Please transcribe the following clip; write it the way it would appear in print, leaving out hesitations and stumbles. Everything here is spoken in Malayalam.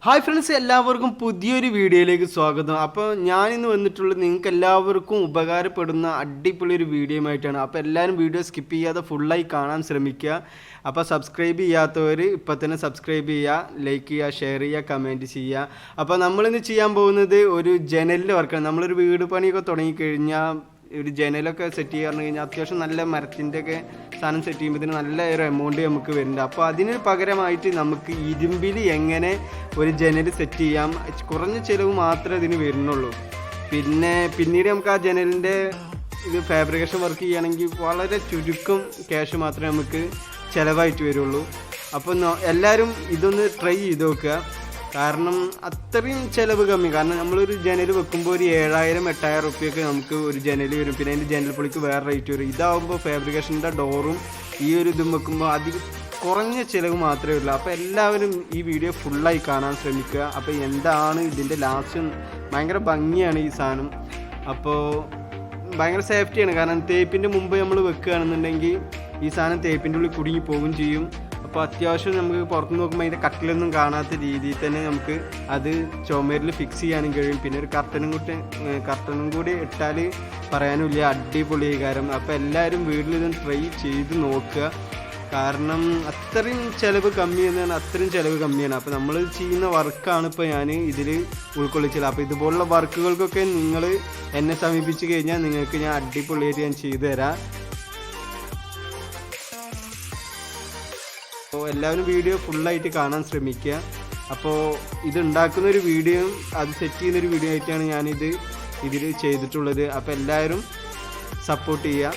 ഹായ് ഫ്രണ്ട്സ്, എല്ലാവർക്കും പുതിയൊരു വീഡിയോയിലേക്ക് സ്വാഗതം. അപ്പോൾ ഞാനിന്ന് വന്നിട്ടുള്ളത് നിങ്ങൾക്ക് എല്ലാവർക്കും ഉപകാരപ്പെടുന്ന അടിപൊളി ഒരു വീഡിയോയുമായിട്ടാണ്. അപ്പോൾ എല്ലാവരും വീഡിയോ സ്കിപ്പ് ചെയ്യാതെ ഫുള്ളായി കാണാൻ ശ്രമിക്കുക. അപ്പോൾ സബ്സ്ക്രൈബ് ചെയ്യാത്തവർ ഇപ്പോൾ തന്നെ സബ്സ്ക്രൈബ് ചെയ്യുക, ലൈക്ക് ചെയ്യുക, ഷെയർ ചെയ്യുക, കമൻറ്റ് ചെയ്യുക. അപ്പോൾ നമ്മളിന്ന് ചെയ്യാൻ പോകുന്നത് ഒരു ജനലിൻ്റെ വർക്കാണ്. നമ്മളൊരു വീട് പണിയൊക്കെ തുടങ്ങിക്കഴിഞ്ഞാൽ ഒരു ജനലൊക്കെ സെറ്റ് ചെയ്യാൻ പറഞ്ഞു കഴിഞ്ഞാൽ അത്യാവശ്യം നല്ല മരത്തിൻ്റെ ഒക്കെ സാധനം സെറ്റ് ചെയ്യുമ്പോൾ നല്ല ഒരു എമൗണ്ട് നമുക്ക് വരുന്നുണ്ട്. അപ്പോൾ അതിന് പകരമായിട്ട് നമുക്ക് ഇരുമ്പിൽ എങ്ങനെ ഒരു ജനൽ സെറ്റ് ചെയ്യാം, കുറഞ്ഞ ചിലവ് മാത്രമേ ഇതിന് വരുന്നുള്ളൂ. പിന്നീട് നമുക്ക് ആ ജനലിൻ്റെ ഇത് ഫാബ്രിക്കേഷൻ വർക്ക് ചെയ്യുകയാണെങ്കിൽ വളരെ ചുരുക്കം ക്യാഷ് മാത്രമേ നമുക്ക് ചിലവായിട്ട് വരുള്ളൂ. അപ്പോൾ എല്ലാവരും ഇതൊന്ന് ട്രൈ ചെയ്ത് നോക്കുക. കാരണം അത്രയും ചിലവ് കമ്മി. കാരണം നമ്മളൊരു ജനൽ വെക്കുമ്പോൾ ഒരു 7,000-8,000 റുപ്യൊക്കെ നമുക്ക് ഒരു ജനൽ വരും. പിന്നെ അതിൻ്റെ ജനൽ പൊളിക്ക് വേറെ റേറ്റ് വരും. ഇതാവുമ്പോൾ ഫാബ്രിക്കേഷൻ്റെ ഡോറും ഈ ഒരു ഇതും വെക്കുമ്പോൾ അധികം കുറഞ്ഞ ചിലവ് മാത്രമേ ഉള്ളൂ. അപ്പോൾ എല്ലാവരും ഈ വീഡിയോ ഫുള്ളായി കാണാൻ ശ്രമിക്കുക. അപ്പോൾ എന്താണ് ഇതിൻ്റെ ലാസ്റ്റ്, ഭയങ്കര ഭംഗിയാണ് ഈ സാധനം. അപ്പോൾ ഭയങ്കര സേഫ്റ്റിയാണ്. കാരണം തേപ്പിൻ്റെ മുമ്പ് നമ്മൾ വെക്കുകയാണെന്നുണ്ടെങ്കിൽ ഈ സാധനം തേപ്പിൻ്റെ ഉള്ളിൽ കുടുങ്ങി പോകും ചെയ്യും. അപ്പോൾ അത്യാവശ്യം നമുക്ക് പുറത്ത് നോക്കുമ്പോൾ അതിൻ്റെ കട്ടിലൊന്നും കാണാത്ത രീതിയിൽ തന്നെ നമുക്ക് അത് ചുമരിൽ ഫിക്സ് ചെയ്യാനും കഴിയും. പിന്നെ ഒരു കർട്ടനും കൂടി ഇട്ടാൽ പറയാനുമില്ല, അടിപൊളി കാര്യം. അപ്പോൾ എല്ലാവരും വീട്ടിലിതൊന്ന് ട്രൈ ചെയ്ത് നോക്കുക. കാരണം അത്രയും ചിലവ് കമ്മിയെന്നാണ്, അത്രയും ചിലവ് കമ്മിയാണ്. അപ്പോൾ നമ്മൾ ചെയ്യുന്ന വർക്കാണ് ഇപ്പോൾ ഞാൻ ഇതിൽ ഉൾക്കൊള്ളിച്ചത്. അപ്പോൾ ഇതുപോലുള്ള വർക്കുകൾക്കൊക്കെ നിങ്ങൾ എന്നെ സമീപിച്ച് കഴിഞ്ഞാൽ നിങ്ങൾക്ക് ഞാൻ അടിപൊളിയായിട്ട് ഞാൻ ചെയ്തു തരാം. അപ്പോൾ എല്ലാവരും വീഡിയോ ഫുള്ളായിട്ട് കാണാൻ ശ്രമിക്കുക. അപ്പോൾ ഇതുണ്ടാക്കുന്നൊരു വീഡിയോയും അത് സെറ്റ് ചെയ്യുന്നൊരു വീഡിയോ ആയിട്ടാണ് ഇതിൽ ചെയ്തിട്ടുള്ളത്. അപ്പോൾ എല്ലാവരും സപ്പോർട്ട് ചെയ്യുക.